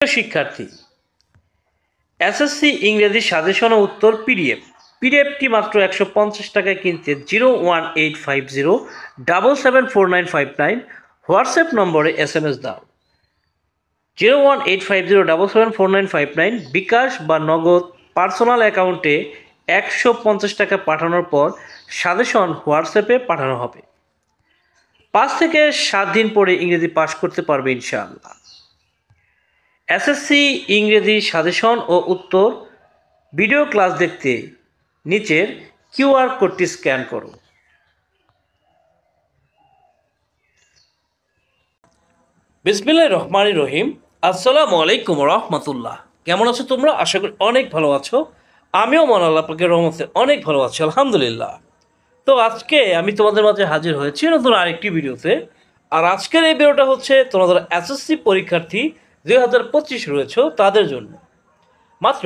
শিক্ষার্থী এসএসসি ইংরেজি সাজেশন ও উত্তর পিডিএফটি মাত্র 150 টাকায় কিনতে 01850 হোয়াটসঅ্যাপ নম্বরে SMS দাও। 01850 বিকাশ বা নগদ পার্সোনাল অ্যাকাউন্টে 150 টাকা পাঠানোর পর সাজেশন হোয়াটসঅ্যাপে পাঠানো হবে। 5 থেকে 7 দিন পরে ইংরেজি পাস করতে পারবে ইনশাআল্লাহ। এসএসসি ইংরেজি সাজেশন ও উত্তর ভিডিও ক্লাস দেখতে নিচের QR কোডটি স্ক্যান করো। বিসমিল্লাহির রহমানির রহিম। আসসালামু আলাইকুম রহমতুল্লাহ। কেমন আছো তোমরা? আশা করি অনেক ভালো আছো। আমিও মন আল্লাহ পাকের রহমতে অনেক ভালো আছি, আলহামদুলিল্লাহ। তো আজকে আমি তোমাদের মাঝে হাজির হয়েছি নতুন আরেকটি ভিডিওতে। আর আজকের এই ভিডিওটা হচ্ছে তোমাদের এসএসসি পরীক্ষার্থী 2025 রয়েছে তাদের জন্য। মাত্র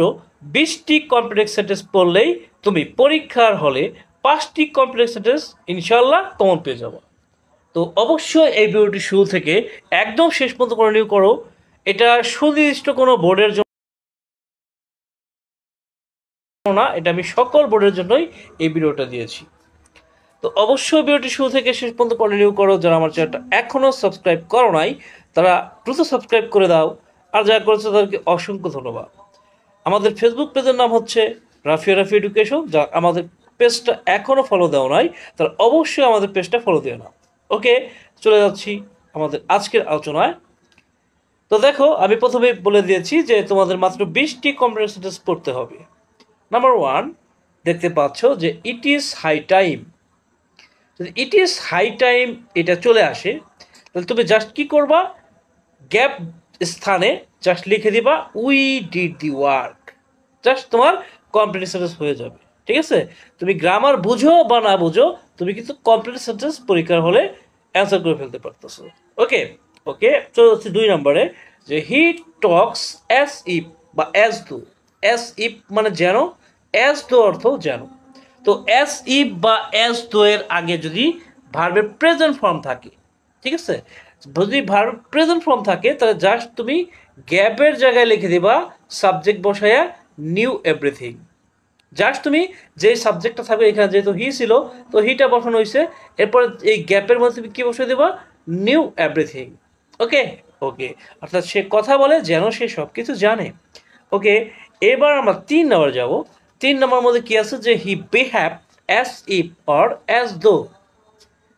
20টি কম্প্লেক্স সেন্টেন্স পড়লেই তুমি পরীক্ষার হলে 5টি কম্প্লেক্স সেন্টেন্স ইনশাআল্লাহ কমন পেয়ে যাবো। তো অবশ্যই এই ভিডিওটি শুরু থেকে একদম শেষ পর্যন্ত কন্টিনিউ করো। এটা সুনির্দিষ্ট কোনো বোর্ডের জন্য না, এটা আমি সকল বোর্ডের জন্যই এই ভিডিওটা দিয়েছি। তো অবশ্যই ভিডিওটি শুরু থেকে শেষ পর্যন্ত কন্টিনিউ করো। যারা আমার চ্যানেলটা এখনও সাবস্ক্রাইব করো নাই তারা দ্রুত সাবস্ক্রাইব করে দাও, আর যারা করেছে তাদেরকে অসংখ্য ধন্যবাদ। আমাদের ফেসবুক পেজের নাম হচ্ছে রাফি এডুকেশন। যা আমাদের পেজটা এখনও ফলো দেওয়া নাই তারা অবশ্যই আমাদের পেজটা ফলো দিয়ে নাও। ওকে, চলে যাচ্ছি আমাদের আজকের আলোচনায়। তো দেখো, আমি প্রথমে বলে দিয়েছি যে তোমাদের মাত্র 20টি কম্প্লেক্স সেন্টেন্স পড়তে হবে। নাম্বার 1 দেখতে পাচ্ছ যে ইট ইজ হাই টাইম। যদি ইট ইজ হাই টাইম এটা চলে আসে তাহলে তুমি জাস্ট কি করবা, গ্যাপ স্থানে জাস্ট লিখে দিবা we did the work. Just তোমার কমপ্লিট সেন্টেন্স হয়ে যাবে। ঠিক আছে, তুমি গ্রামার বুঝো বা না বুঝো, তুমি কিন্তু কমপ্লিট সেন্টেন্স পরীক্ষার হলে অ্যান্সার করে ফেলতে পারতেছো। ওকে ওকে, চলে যাচ্ছি 2 নম্বরে যে হি টক্স অ্যাজ ইফ বা অ্যাজ দো। অ্যাজ ইফ মানে যেন, অ্যাজ দো অর্থ যেন। তো অ্যাজ ইফ বা অ্যাজ দো এর আগে যদি ভার্বের প্রেজেন্ট ফর্ম থাকে, ঠিক আছে, যদি ভার্ব প্রেজেন্ট ফর্ম থাকে তাহলে জাস্ট তুমি গ্যাপের জায়গায় লিখে দিবা সাবজেক্ট বসায়া নিউ এভরিথিং। জাস্ট তুমি যে সাবজেক্টটা থাকবে, এখানে যেহেতু হি ছিল তো হিটা বসানো হয়েছে, এরপরে এই গ্যাপের মধ্যে তুমি কী বসিয়ে দেবা, নিউ এভরিথিং। ওকে ওকে, অর্থাৎ সে কথা বলে যেন সে সব কিছু জানে। ওকে, এবার আমরা 3 নম্বর যাব। 3 নম্বর মধ্যে কি আছে যে he behave as if or as though.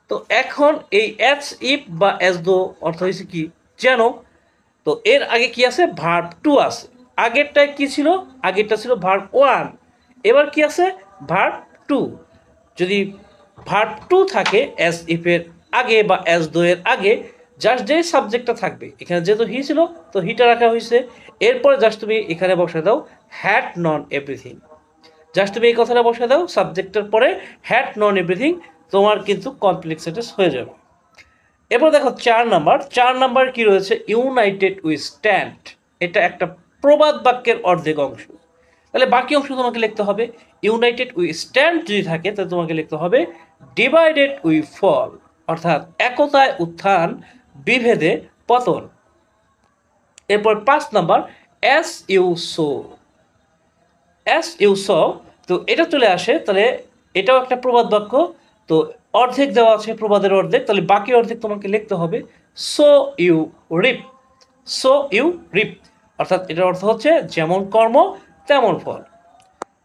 তো এখন এই অ্যাজ ইফ বা অ্যাজ দো অর্থ হয়েছে কি, যেন। তো এর আগে কি আছে, ভার্ব টু আছে। আগেরটায় কি ছিল, আগেরটা ছিল ভার্ব 1, এবার কি আছে ভার্ব 2। যদি ভার্ব 2 থাকে অ্যাজ ইফের আগে বা অ্যাজ দো এর আগে, জাস্ট যে সাবজেক্টটা থাকবে, এখানে যেহেতু হি ছিল তো হিটা রাখা হয়েছে, এরপরে জাস্ট তুমি এখানে বসে দাও হ্যাড নন এভরিথিং। জাস্ট তুমি এই কথাটা বসে দাও সাবজেক্টের পরে হ্যাড নন এভরিথিং, তোমার কিন্তু কমপ্লেক্স সেন্টেন্স হয়ে যাবে। এবার দেখো 4 নাম্বার কি রয়েছে, ইউনাইটেড উই স্ট্যান্ড। এটা একটা প্রবাদ বাক্যের অর্ধেক অংশ। তাহলে বাকি অংশ তোমাকে লিখতে হবে ইউনাইটেড উই স্ট্যান্ড যদি থাকে তাহলে তোমাকে লিখতে হবে ডিভাইডেড উই ফল, অর্থাৎ একতায় উত্থান বিভেদে পতন। এরপর 5 number as you sow. As you sow, তো এটা চলে আসে, তাহলে এটাও একটা প্রবাদ বাক্য। তো অর্ধেক দেওয়া আছে প্রবাদের অর্ধেক, তাহলে বাকি অর্ধেক তোমাকে লিখতে হবে so you reap. So you reap, অর্থাৎ এটার অর্থ হচ্ছে যেমন কর্ম তেমন ফল।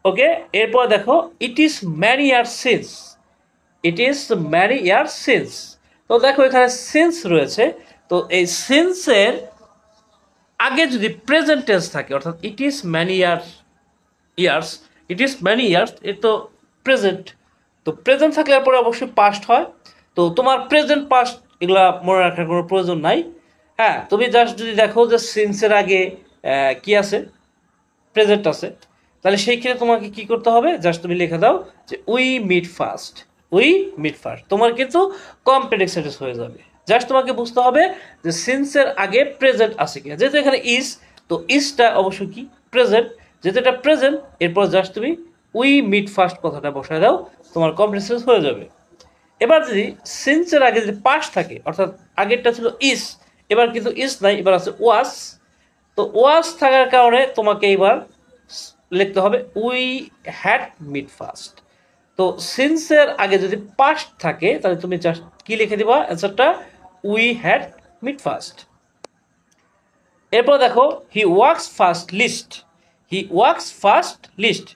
ওকে, এরপর দেখো it is many year since. It is many year since. তো দেখো এখানে সিন্স রয়েছে, তো এই সিন্সের আগে যদি প্রেজেন্ট টেন্স থাকে, অর্থাৎ it is many years, it is many years, এ তো প্রেজেন্ট। তো প্রেজেন্ট থাকলে পরে অবশ্যই পাস্ট হয়। তো তোমার প্রেজেন্ট পাস্ট এগুলা মনে রাখার কোনো প্রয়োজন নাই। হ্যাঁ, তুমি জাস্ট যদি দেখো যে সিন্সের আগে কি আছে, প্রেজেন্ট আছে, তাহলে সেই ক্ষেত্রে তোমাকে কি করতে হবে, জাস্ট তুমি লিখে দাও যে we meet first. We meet first, তোমার কিন্তু কমপ্লেক্স সেন্টেন্স হয়ে যাবে। জাস্ট তোমাকে বুঝতে হবে যে সিন্সের আগে প্রেজেন্ট আছে কিনা। যেহেতু এখানে ইজ, তো ইজটা অবশ্যই কি প্রেজেন্ট, যেহেতু এটা প্রেজেন্ট, এরপর জাস্ট তুমি উই মিট ফার্স্ট কথাটা বসায় দাও, তোমার কমপ্লেক্স সেন্টেন্স হয়ে যাবে। এবার যদি সিন্সের আগে যদি পাস্ট থাকে, অর্থাৎ আগেরটা ছিল ইজ, এবার কিন্তু ইজ নাই, এবার আছে ওয়াজ, তো ওয়াজ থাকার কারণে তোমাকে এবার লিখতে হবে উই হ্যাড মিট ফার্স্ট। তো সিন্সের আগে যদি পাস্ট থাকে তাহলে তুমি জাস্ট কি লিখে দিবা অ্যান্সারটা উই হ্যাড মিট ফার্স্ট। এরপর দেখো he works first list, he works first list.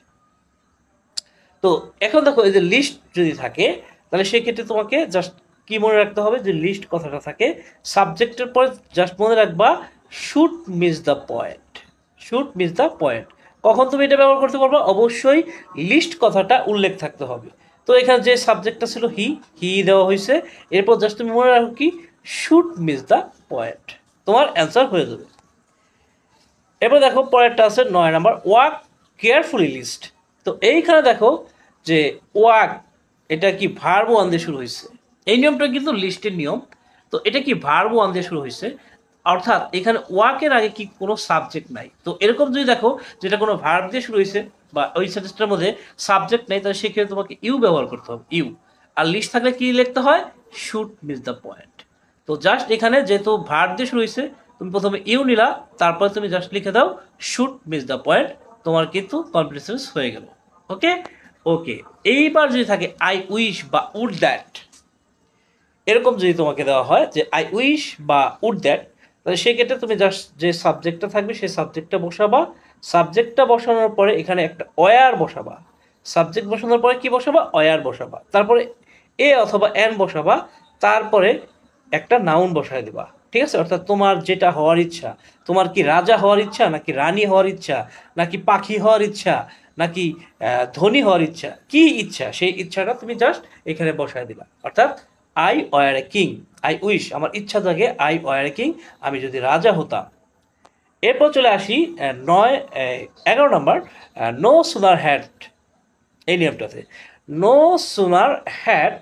তো এখন দেখো এই যে লিস্ট যদি থাকে তাহলে সেক্ষেত্রে তোমাকে জাস্ট কি মনে রাখতে হবে যে লিস্ট কথাটা থাকে সাবজেক্টের পরে জাস্ট মনে রাখবা should miss the point, should miss the point. কখন তুমি এটা ব্যবহার করতে পারবা, অবশ্যই লিস্ট কথাটা উল্লেখ থাকতে হবে। তো এখানে যে সাবজেক্টটা ছিল হি, হি দেওয়া হয়েছে, এরপর জাস্ট তুমি মনে রাখো কি শুড মিস দ্য পয়েন্ট, তোমার অ্যান্সার হয়ে যাবে। এবার দেখো পরেরটা আছে 9 নাম্বার ওয়াক কেয়ারফুলি লিস্ট। তো এইখানে দেখো যে ওয়াক এটা কি ভার্ব ওয়ান দিয়ে শুরু হয়েছে, এই নিয়মটা কিন্তু লিস্টের নিয়ম। তো এটা কি ভার্ব ওয়ান দিয়ে শুরু হয়েছে, অর্থাৎ এখানে ওয়াকের আগে কি কোনো সাবজেক্ট নাই। তো এরকম যদি দেখো যেটা কোনো ভার্ব দিয়ে শুরু হয়েছে বা ওই সেন্টেন্সটার মধ্যে সাবজেক্ট নেই তাহলে সেক্ষেত্রে তোমাকে ইউ ব্যবহার করতে হবে, ইউ। আর লিস্ট থাকলে কি লিখতে হয় শুড মিস দ্য পয়েন্ট। তো জাস্ট এখানে যেহেতু ভার্ব দিয়ে শুরু হয়েছে তুমি প্রথমে ইউ নিলা, তারপরে তুমি জাস্ট লিখে দাও শুড মিস দ্য পয়েন্ট, তোমার কিন্তু কমপ্লিট সেন্টেন্স হয়ে গেল। ওকে ওকে। এইবার যদি থাকে আই উইশ বা উড দ্যাট, এরকম যদি তোমাকে দেওয়া হয় যে আই উইশ বা উড দ্যাট, তাহলে সেক্ষেত্রে তুমি জাস্ট যে সাবজেক্টটা থাকবে সেই সাবজেক্টটা বসাবা, সাবজেক্টটা বসানোর পরে এখানে একটা অয়ার বসাবা, সাবজেক্ট বসানোর পরে কি বসাবা অয়ার বসাবা, তারপরে এ অথবা এন বসাবা, তারপরে একটা নাউন বসায় দিবা। ঠিক আছে, অর্থাৎ তোমার যেটা হওয়ার ইচ্ছা, তোমার কি রাজা হওয়ার ইচ্ছা নাকি রানী হওয়ার ইচ্ছা নাকি পাখি হওয়ার ইচ্ছা নাকি ধনী হওয়ার ইচ্ছা, কি ইচ্ছা সেই ইচ্ছাটা তুমি জাস্ট এখানে বসায় দিলা। অর্থাৎ I were a king, I wish আমার ইচ্ছা থাকে আই ওয়ার এ কিং, আমি যদি রাজা হতাম। এরপর চলে আসি 11 নম্বর নো সুনার হ্যাড, এই নিয়মটাতে no sooner had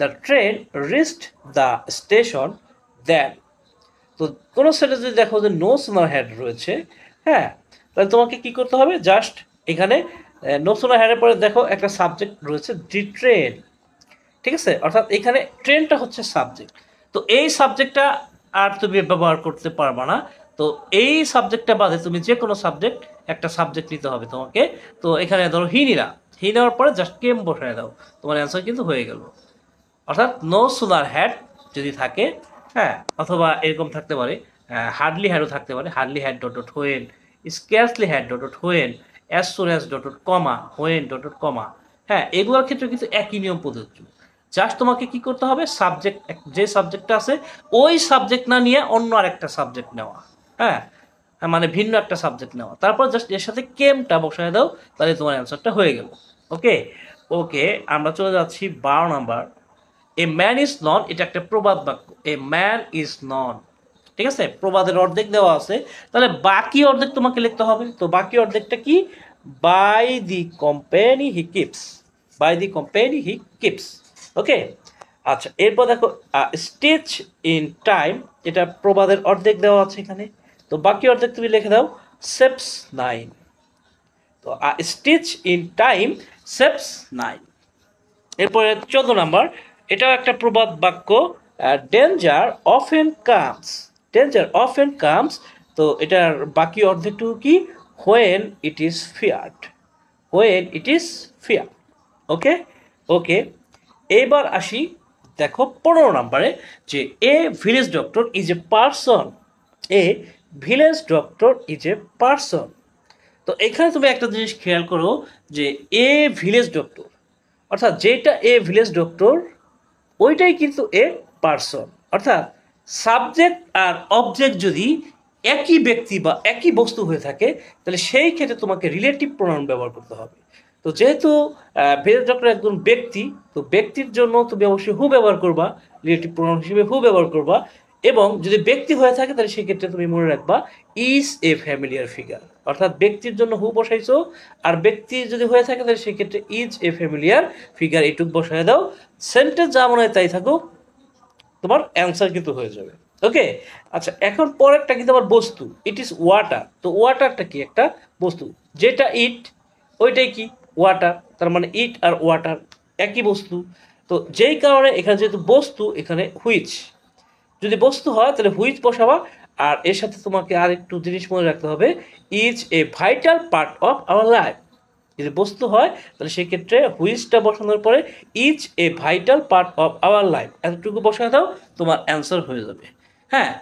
the train reached the station then. তো কোনো সেটা যদি দেখো যে নো সুনার হ্যাড রয়েছে, হ্যাঁ, তাহলে তোমাকে কি করতে হবে জাস্ট এখানে নো সুনার হ্যাডের পরে দেখো একটা সাবজেক্ট রয়েছে দি ট্রেন। ঠিক আছে, অর্থাৎ এখানে ট্রেনটা হচ্ছে সাবজেক্ট। তো এই সাবজেক্টটা আর তুমি ব্যবহার করতে পারবা না। তো এই সাবজেক্টটা বাদে তুমি যে কোনো সাবজেক্ট একটা সাবজেক্ট নিতে হবে তোমাকে। তো এখানে ধরো হি নিলা, হি নেওয়ার পরে জাস্ট কেম বসায় দাও, তোমার অ্যান্সার কিন্তু হয়ে গেল। অর্থাৎ নো সুনার হ্যাড যদি থাকে, হ্যাঁ, অথবা এরকম থাকতে পারে হার্ডলি হ্যাডও থাকতে পারে, hardly had dot dot when, scarcely had dot dot when, as soon as dot dot comma, when dot dot কমা। হ্যাঁ, এগুলোর ক্ষেত্রে কিন্তু একই নিয়ম প্রযোজ্য। জাস্ট তোমাকে কি করতে হবে সাবজেক্ট, যে সাবজেক্টটা আছে ওই সাবজেক্ট না নিয়ে অন্য আরেকটা সাবজেক্ট নেওয়া, হ্যাঁ, মানে ভিন্ন একটা সাবজেক্ট নেওয়া, তারপর জাস্ট এর সাথে কেমটা বসায় দাও, তাহলে তোমার অ্যান্সারটা হয়ে গেল। ওকে ওকে। আমরা চলে যাচ্ছি 12 নাম্বার এ ম্যান ইজ নন, এটা একটা প্রবাদ বাক্য, এ ম্যান ইজ নন। ঠিক আছে, প্রবাদের অর্ধেক দেওয়া আছে, তাহলে বাকি অর্ধেক তোমাকে লিখতে হবে। তো বাকি অর্ধেকটা কি by the company he keeps, by the company he keeps. Okay আচ্ছা, এরপর দেখো স্টিচ ইন টাইম, এটা প্রবাদের অর্ধেক দেওয়া আছে এখানে, তো বাকি অর্ধেক তুমি লিখে দাও সেভস 9। তো স্টিচ ইন টাইম সেভস 9। এরপরে 14 নাম্বার, এটাও একটা প্রবাদ বাক্য, danger often comes, danger often comes. তো এটার বাকি অর্ধেকটুকু কি when it is feared, when it is fear. Okay okay. এইবার আসি দেখো 15 নাম্বারে যে a village doctor is a person, a village doctor is a person. তো এখানে তুমি একটা জিনিস খেয়াল করো যে এ ভিলেজ ডক্টর, অর্থাৎ যেটা এ ভিলেজ ডক্টর ওইটাই কিন্তু এ পারসন। অর্থাৎ সাবজেক্ট আর অবজেক্ট যদি একই ব্যক্তি বা একই বস্তু হয়ে থাকে তাহলে সেই ক্ষেত্রে তোমাকে রিলেটিভ প্রোনাউন ব্যবহার করতে হবে। তো যেহেতু ভিলেজ ডক্টর একজন ব্যক্তি, তো ব্যক্তির জন্য তুমি অবশ্যই হু ব্যবহার করবা, রিলেটিভ প্রোনাউন হিসেবে হু ব্যবহার করবা। এবং যদি ব্যক্তি হয়ে থাকে তাহলে সেক্ষেত্রে তুমি মনে রাখবা ইজ এ ফ্যামিলিয়ার ফিগার, অর্থাৎ ব্যক্তির জন্য হু বসাইছো, আর ব্যক্তি যদি হয়ে থাকে তাহলে সেক্ষেত্রে ইজ এ ফ্যামিলিয়ার ফিগার এইটুক বসায় দাও। সেন্টেন্স যা মনে হয় তাই থাকুক, তোমার অ্যান্সার কিন্তু হয়ে যাবে। ওকে আচ্ছা, এখন পরেরটা কিন্তু আবার বস্তু, ইট ইজ ওয়াটার। তো ওয়াটারটা কি একটা বস্তু, যেটা ইট ওইটাই কি ওয়াটার, তার মানে ইট আর ওয়াটার একই বস্তু। তো যেই কারণে এখানে যেহেতু বস্তু, এখানে হুইচ, যদি বস্তু হয় তাহলে হুইচ বসাবা, আর এর সাথে তোমাকে আর একটু জিনিস মনে রাখতে হবে, is a vital part of our life. যদি বস্তু হয় তাহলে সেক্ষেত্রে হুইচটা বসানোর পরে is a vital part of our life এতটুকু বসায় দাও, তোমার অ্যান্সার হয়ে যাবে। হ্যাঁ,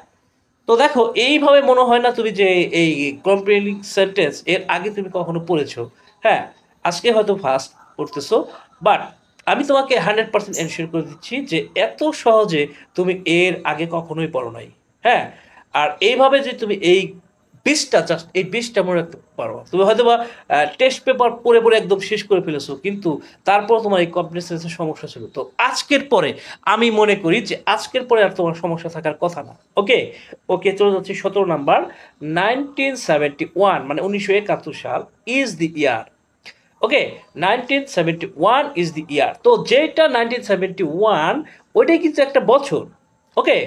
তো দেখো এইভাবে মনে হয় না তুমি যে এই কম্প্রিহেন্ডিং সেন্টেন্স এর আগে তুমি কখনো পড়েছো। হ্যাঁ, আজকে হয়তো ফার্স্ট পড়তেছো, বাট আমি তোমাকে 100% এনশিওর করে দিচ্ছি যে এত সহজে তুমি এর আগে কখনোই পড়ো নাই। হ্যাঁ, আর এইভাবে যে তুমি এই 20টা জাস্ট এই 20টা মনে রাখতে পারো। তুমি হয়তো বা টেস্ট পেপার পড়ে পড়ে একদম শেষ করে ফেলেছো, কিন্তু তারপর তোমার এই কম্প্রিহেনশনের সমস্যা ছিল। তো আজকের পরে আমি মনে করি যে আজকের পরে আর তোমার সমস্যা থাকার কথা না। ওকে ওকে, চলে যাচ্ছি 17 নাম্বার। 1971 মানে 1971 সাল is the year. Okay, 1971 is the ইয়ার। তো যেটা 1971 ওইটাই কিন্তু একটা বছর। ওকে,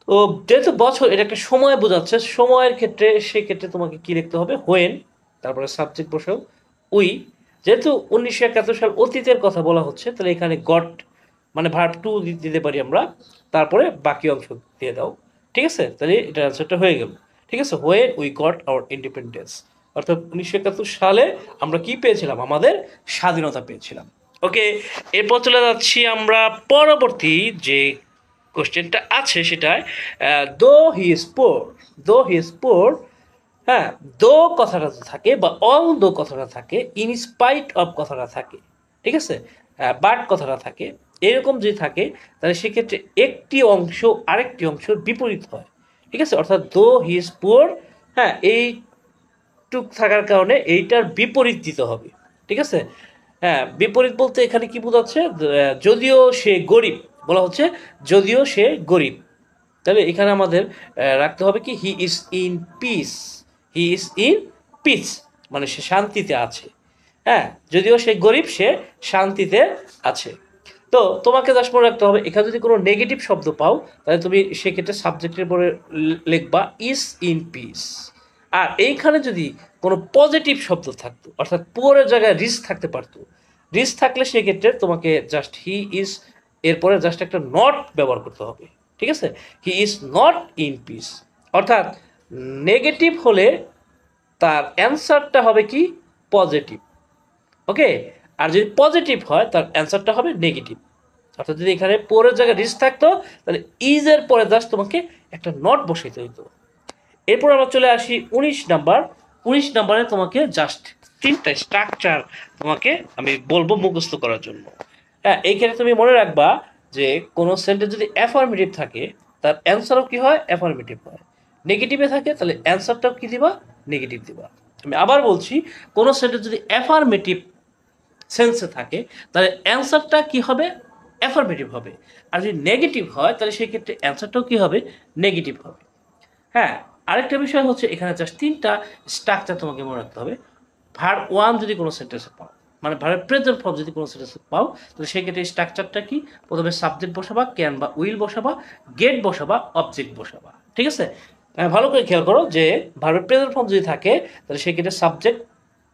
তো যেহেতু বছর এটা একটা সময় বোঝাচ্ছে, সময়ের ক্ষেত্রে সেক্ষেত্রে তোমাকে কি লিখতে হবে, হোয়েন, তারপরে সাবজেক্ট বসাও উই। যেহেতু 1971 সাল অতীতের কথা বলা হচ্ছে, তাহলে এখানে গট মানে ভার্ব টু দিতে পারি আমরা, তারপরে বাকি অংশ দিয়ে দাও। ঠিক আছে, তাহলে এটা অ্যান্সারটা হয়ে গেল। ঠিক আছে, when we got hour independence, অর্থাৎ 1971 সালে আমরা কি পেয়েছিলাম, আমাদের স্বাধীনতা পেয়েছিলাম। ওকে, এরপর চলে যাচ্ছি আমরা পরবর্তী যে কোশ্চেনটা আছে সেটায়, দো হি ইজ পোর। দো হি ইজ পোর, হ্যাঁ, দো কথাটা থাকে বা অল দো কথাটা থাকে, ইন স্পাইট অফ কথাটা থাকে। ঠিক আছে, বাট কথাটা থাকে, এরকম যদি থাকে তাহলে সেক্ষেত্রে একটি অংশ আরেকটি অংশের বিপরীত হয়। ঠিক আছে, অর্থাৎ দো হি ইজ পোর, হ্যাঁ, এইটুক থাকার কারণে এইটার বিপরীত দিতে হবে। ঠিক আছে, হ্যাঁ, বিপরীত বলতে এখানে কি বোঝাচ্ছে, যদিও সে গরিব বলা হচ্ছে, যদিও সে গরিব, তাহলে এখানে আমাদের রাখতে হবে কি, he is in peace. He is in peace মানে সে শান্তিতে আছে। হ্যাঁ, যদিও সে গরিব সে শান্তিতে আছে। তো তোমাকে জাস্ট মনে রাখতে হবে, এখানে যদি কোনো নেগেটিভ শব্দ পাও তাহলে তুমি সেক্ষেত্রে সাবজেক্টের পরে লিখবা ইজ ইন পিস। আর এইখানে যদি কোনো পজিটিভ শব্দ থাকতো, অর্থাৎ পুয়ারের জায়গায় রিস থাকতে পারতো, রিস থাকলে সেক্ষেত্রে তোমাকে জাস্ট হি ইজ এরপরে জাস্ট একটা নট ব্যবহার করতে হবে। ঠিক আছে, he is not in peace, অর্থাৎ নেগেটিভ হলে তার অ্যান্সারটা হবে কি, পজিটিভ। ওকে, আর যদি পজিটিভ হয় তার অ্যান্সারটা হবে নেগেটিভ। অর্থাৎ যদি এখানে পরের জায়গায় রিস থাকতো তাহলে ইজের পরে জাস্ট তোমাকে একটা নট বসাইতে হইতো। এরপর আমরা চলে আসি 19 নাম্বার। 19 নাম্বারে তোমাকে জাস্ট 3টা স্ট্রাকচার তোমাকে আমি বলবো মুখস্থ করার জন্য। হ্যাঁ, এইখানে তুমি মনে রাখবা যে কোনো সেন্টেন্স যদি অ্যাফার্মেটিভ থাকে তার অ্যান্সারও কি হয়, অ্যাফার্মেটিভ হয়। নেগেটিভে থাকে তাহলে অ্যান্সারটাও কি দিবা, নেগেটিভ দিবা। আমি আবার বলছি, কোনো সেন্টেন্স যদি অ্যাফার্মেটিভ সেন্সে থাকে তাহলে অ্যান্সারটা কি হবে, অ্যাফার্মেটিভ হবে। আর যদি নেগেটিভ হয় তাহলে সেই ক্ষেত্রে অ্যান্সারটাও কি হবে, নেগেটিভ হবে। হ্যাঁ, আরেকটা বিষয় হচ্ছে এখানে জাস্ট 3টা স্ট্রাকচার তোমাকে মনে রাখতে হবে। ভার্ব ওয়ান যদি কোনো সেন্টেন্সে পাও, মানে ভার্বের প্রেজেন্ট ফর্ম যদি কোনো সেন্টেন্সে পাও, তাহলে সেক্ষেত্রে স্ট্রাকচারটা কি, প্রথমে সাবজেক্ট বসাবা, ক্যান বা উইল বসাবা, গেট বসাবা, অবজেক্ট বসাবা। ঠিক আছে, ভালো করে খেয়াল করো যে ভার্বের প্রেজেন্ট ফর্ম যদি থাকে তাহলে সেক্ষেত্রে সাবজেক্ট,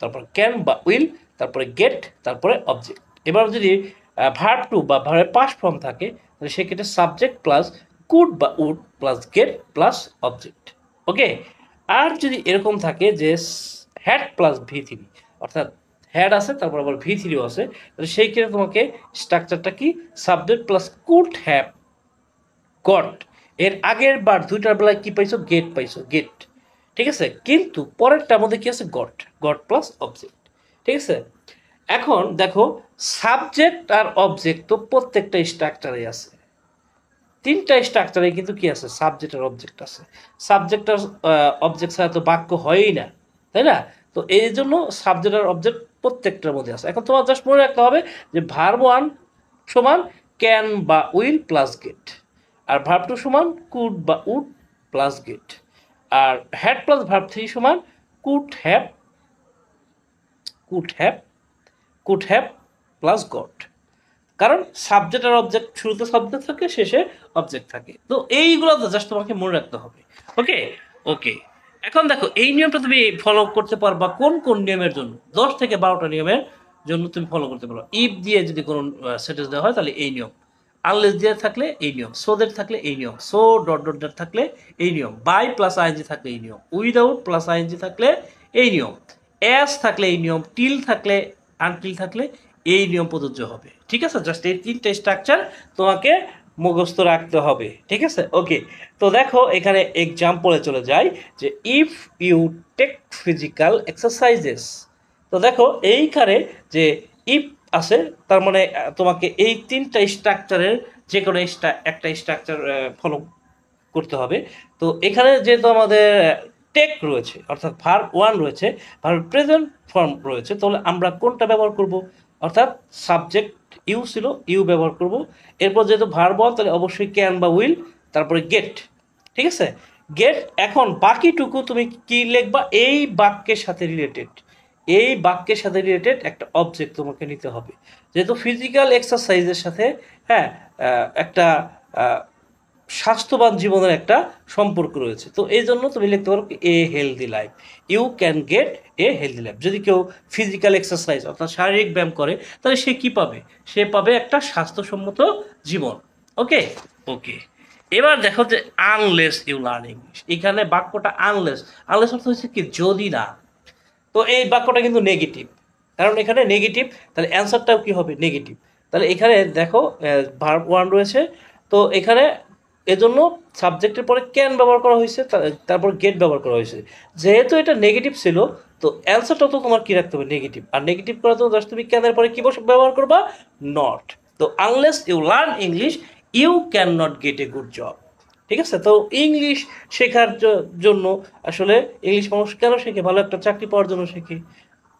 তারপর ক্যান বা উইল, তারপরে গেট, তারপরে অবজেক্ট। এবার যদি ভার্ব টু বা ভার্বের পাস্ট ফর্ম থাকে তাহলে সেক্ষেত্রে সাবজেক্ট প্লাস কুড বা would plus get plus object. Okay, আর যদি এরকম থাকে যে হ্যাড প্লাস ভি3, অর্থাৎ হ্যাড আছে তারপর আবার ভি3ও আছে, তাহলে সেই ক্ষেত্রে তোমাকে স্ট্রাকচারটা কি, subject plus could have got, এর আগের বার দুইটার বেলায় কি পাইছো, গেট পাইছো, গেট। ঠিক আছে, কিন্তু পরেরটার মধ্যে কি আছে, গট, গট প্লাস অবজেক্ট। ঠিক আছে, এখন দেখো সাবজেক্ট আর অবজেক্ট তো প্রত্যেকটা স্ট্রাকচারে আছে, 3টা স্ট্রাকচারে কিন্তু কি আছে, সাবজেক্ট আর অবজেক্ট আছে। সাবজেক্ট আর অবজেক্ট ছাড়া তো বাক্য হয়ই না, তাই না? তো এই জন্য সাবজেক্ট আর অবজেক্ট প্রত্যেকটার মধ্যে আছে। এখন তোমার জাস্ট মনে রাখতে হবে যে ভার্ব ওয়ান সমান ক্যান বা উইল প্লাস গেট, আর ভার্ব টু সমান কুড বা উড প্লাস গেট, আর হ্যাড প্লাস ভার্ব থ্রি সমান could have, could have, could have plus got. কারণ সাবজেক্ট আর অবজেক্ট, শুরুতে সাবজেক্ট থাকে শেষে অবজেক্ট থাকে। তো এইগুলো জাস্ট তোমাকে মনে রাখতে হবে। ওকে ওকে, এখন দেখো এই নিয়মটা তুমি ফলো করতে পারবা কোন কোন নিয়মের জন্য, 10 থেকে 12টা নিয়মের জন্য তুমি ফলো করতে পারো। ইফ দিয়ে যদি কোনো সেন্টেন্স দেওয়া হয় তাহলে এই নিয়ম, আনলেস দেয়ার থাকলে এই নিয়ম, সো দ্যাট থাকলে এই নিয়ম, সো ডট ডট ডট থাকলে এই নিয়ম, বাই প্লাস আইএনজি থাকলে এই নিয়ম, উইদাউট প্লাস আইএনজি থাকলে এই নিয়ম, অ্যাজ থাকলে এই নিয়ম, টিল থাকলে আনটিল থাকলে এই নিয়ম প্রযোজ্য হবে। ঠিক আছে, জাস্ট এই তিনটে স্ট্রাকচার তোমাকে মুখস্থ রাখতে হবে। ঠিক আছে, ওকে। তো দেখো এখানে এক্সাম্পলে চলে যায় যে if you take physical exercises. তো দেখো এইখানে যে ইফ আছে, তার মানে তোমাকে এই তিনটা স্ট্রাকচারের যে কোনো একটা স্ট্রাকচার ফলো করতে হবে। তো এখানে যেহেতু আমাদের টেক রয়েছে, অর্থাৎ ভার্ব ওয়ান রয়েছে, ভার্ব প্রেজেন্ট ফর্ম রয়েছে, তাহলে আমরা কোনটা ব্যবহার করব? অর্থাৎ সাবজেক্ট ইউ ছিল, ইউ ব্যবহার করব। এরপর যেহেতু ভার্ব ওয়ান, তাহলে অবশ্যই ক্যান বা উইল, তারপরে গেট। ঠিক আছে, গেট। এখন বাকিটুকু তুমি কি লিখবা? এই বাক্যের সাথে রিলেটেড, এই বাক্যের সাথে রিলেটেড একটা অবজেক্ট তোমাকে নিতে হবে। যেহেতু ফিজিক্যাল এক্সারসাইজের সাথে হ্যাঁ একটা স্বাস্থ্যবান জীবনের একটা সম্পর্ক রয়েছে। তো এই জন্য তুমি লিখতে পারো a healthy life, you can get a healthy life. যদি কেউ ফিজিক্যাল এক্সারসাইজ অর্থাৎ শারীরিক ব্যায়াম করে, তাহলে সে কি পাবে? সে পাবে একটা স্বাস্থ্যসম্মত জীবন। ওকে ওকে। এবার দেখো যে আনলেস ইউ লার্ন ইংলিশ, এখানে বাক্যটা আনলেস, আনলেস অর্থ হচ্ছে কি? যদি না। তো এই বাক্যটা কিন্তু নেগেটিভ, কারণ এখানে নেগেটিভ, তাহলে অ্যান্সারটাও কি হবে? নেগেটিভ। তাহলে এখানে দেখো ভার্ব ওয়ান রয়েছে, তো এখানে এজন্য সাবজেক্টের পরে ক্যান ব্যবহার করা হয়েছে, তারপর গেট ব্যবহার করা হয়েছে। যেহেতু এটা নেগেটিভ ছিল, তো অ্যান্সারটা তো তোমার কি রাখতে হবে? নেগেটিভ। আর নেগেটিভ করার জন্য জাস্ট তুমি ক্যানের পরে কি ব্যবহার করবা? নট। তো unless you learn English you can not get a good job. ঠিক আছে, তো ইংলিশ শেখার জন্য আসলে ইংলিশ মানুষ কেন শেখে? ভালো একটা চাকরি পাওয়ার জন্য শেখে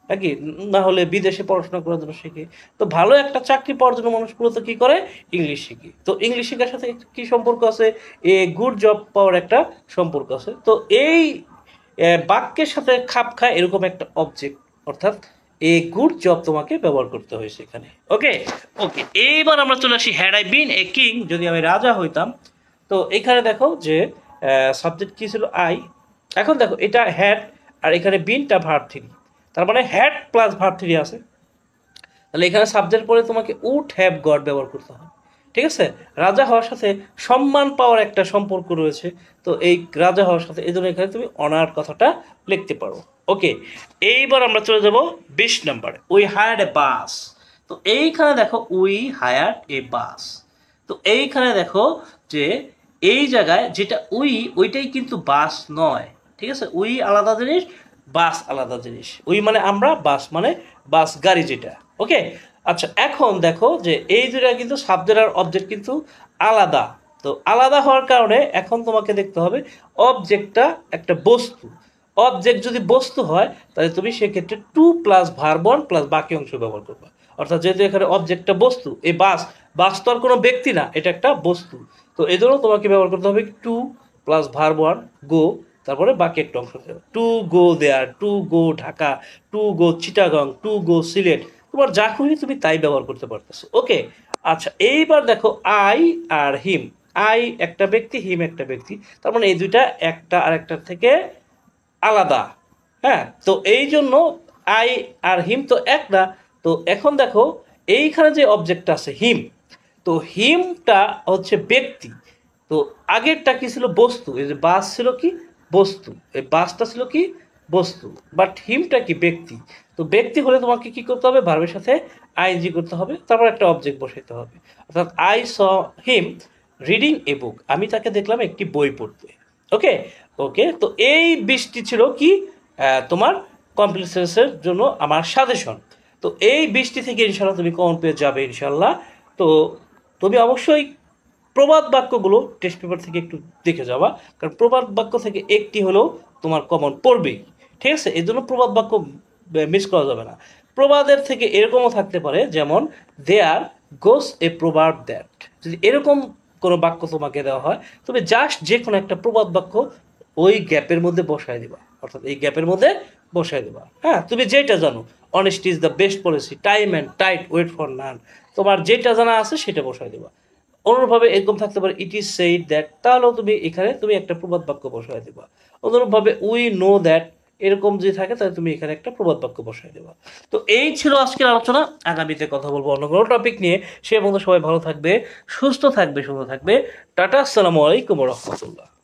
নাকি? না হলে বিদেশে পড়াশোনা করার জন্য শেখে। তো ভালো একটা চাকরি পাওয়ার জন্য মানুষ মূলত কি করে? ইংলিশ শিখে। তো ইংলিশ শেখার সাথে কি সম্পর্ক আছে? এ গুড জব পাওয়ার একটা সম্পর্ক আছে। তো এই বাক্যের সাথে খাপ খায় এরকম একটা অবজেক্ট, অর্থাৎ এ গুড জব তোমাকে ব্যবহার করতে হয়েছে এখানে। ওকে ওকে। এইবার আমরা চলে আসি had I been a king, যদি আমি রাজা হইতাম। তো এখানে দেখো যে সাবজেক্ট কি ছিল? আই। এখন দেখো এটা হ্যাড, আর এখানে বিনটা ভার্ব থ্রি, তার মানে হ্যাড প্লাস ভার্ব থ্রি আছে। তাহলে এখানে সাবজেক্ট পরে তোমাকে উড হ্যাভ গট ব্যবহার করতে হবে। ঠিক আছে, রাজা হওয়ার সাথে সম্মান পাওয়ার একটা সম্পর্ক রয়েছে। তো এই রাজা হওয়ার সাথে এই জন্য এখানে তুমি অনার কথাটা লিখতে পারো। ওকে, এইবার আমরা চলে যাব 20 নম্বরে, উই হায়ার্ড এ বাস। তো এইখানে দেখো উই হায়ার্ড এ বাস। তো এইখানে দেখো যে এই জায়গায় যেটা ওইটাই কিন্তু বাস নয়। ঠিক আছে, উই আলাদা জিনিস, বাস আলাদা জিনিস। উই মানে আমরা, বাস মানে বাস গাড়ি যেটা। ওকে, আচ্ছা এখন দেখো যে এই দুটা কিন্তু সাবজেক্ট আর অবজেক্ট কিন্তু আলাদা। তো আলাদা হওয়ার কারণে এখন তোমাকে দেখতে হবে অবজেক্টটা একটা বস্তু। অবজেক্ট যদি বস্তু হয়, তাহলে তুমি সেক্ষেত্রে to plus verb one plus বাকি অংশ ব্যবহার করবে। অর্থাৎ যেহেতু এখানে অবজেক্টটা বস্তু, এই বাস তো আর কোনো ব্যক্তি না, এটা একটা বস্তু। তো এই জন্য তোমাকে ব্যবহার করতে হবে to plus verb one go, তারপরে বাকি একটা অংশ দেবে। To go there, to go Dhaka, to go Chittagong, to go Sylhet. তোমার যা খুশি তুমি তাই ব্যবহার করতে পারতেছো। ওকে, আচ্ছা এইবার দেখো আই আর হিম। আই একটা ব্যক্তি, হিম একটা ব্যক্তি, তার মানে এই দুইটা একটা আর একটার থেকে আলাদা। হ্যাঁ, তো এই জন্য আই আর হিম তো এক না। তো এখন দেখো এইখানে যে অবজেক্টটা আছে হিম, তো হিমটা হচ্ছে ব্যক্তি। তো আগেরটা কি ছিল? বস্তু। এই যে বাস ছিল কি? বস্তু। এই বাসটা ছিল কি? বস্তু। বাট হিমটা কি? ব্যক্তি। তো ব্যক্তি হলে তোমাকে কি করতে হবে? ভার্বের সাথে আইএনজি করতে হবে, তারপর একটা অবজেক্ট বসাইতে হবে। অর্থাৎ I saw him reading a বুক, আমি তাকে দেখলাম একটি বই পড়তে। ওকে ওকে। তো এই 20টি ছিল কি তোমার কমপ্লিসেন্সের জন্য আমার সাজেশন। তো এই 20টি থেকে ইনশাল্লাহ তুমি কমন পেয়ে যাবে ইনশাল্লাহ। তো তুমি অবশ্যই প্রবাদ বাক্যগুলো টেস্ট পেপার থেকে একটু দেখে যাবা, কারণ প্রবাদ বাক্য থেকে একটি হলেও তোমার কমন পড়বেই। ঠিক আছে, এই জন্য প্রবাদ বাক্য মিস করা যাবে না। প্রবাদের থেকে এরকমও থাকতে পারে, যেমন দেয়ার গোস এ প্রবাদ দ্যাট। যদি এরকম কোনো বাক্য তোমাকে দেওয়া হয়, তুমি জাস্ট যে কোনো একটা প্রবাদ বাক্য ওই গ্যাপের মধ্যে বসায় দিবা, অর্থাৎ এই গ্যাপের মধ্যে বসায় দিবা। হ্যাঁ, তুমি যেটা জানো, honesty is the best policy, time and tide wait for none, তোমার যেটা জানা আছে সেটা বসায় দিবা। অনুরূপভাবে এরকম থাকতে পারে ইট ইজ সেইড দ্যাট, তাহলেও তুমি এখানে তুমি একটা প্রবাদ বাক্য বসায় দিবা। অনুরূপভাবে উই নো দ্যাট এরকম যদি থাকে তাহলে তুমি এখানে একটা প্রবাদ বাক্য বসাই দেবা। তো এই ছিল আজকের আলোচনা। আগামীতে কথা বলবো অন্য কোনো টপিক নিয়ে। সে পর্যন্ত সবাই ভালো থাকবে, সুস্থ থাকবে, সুন্দর থাকবে। টাটা, আসসালামু আলাইকুম রহমতুল্লাহ।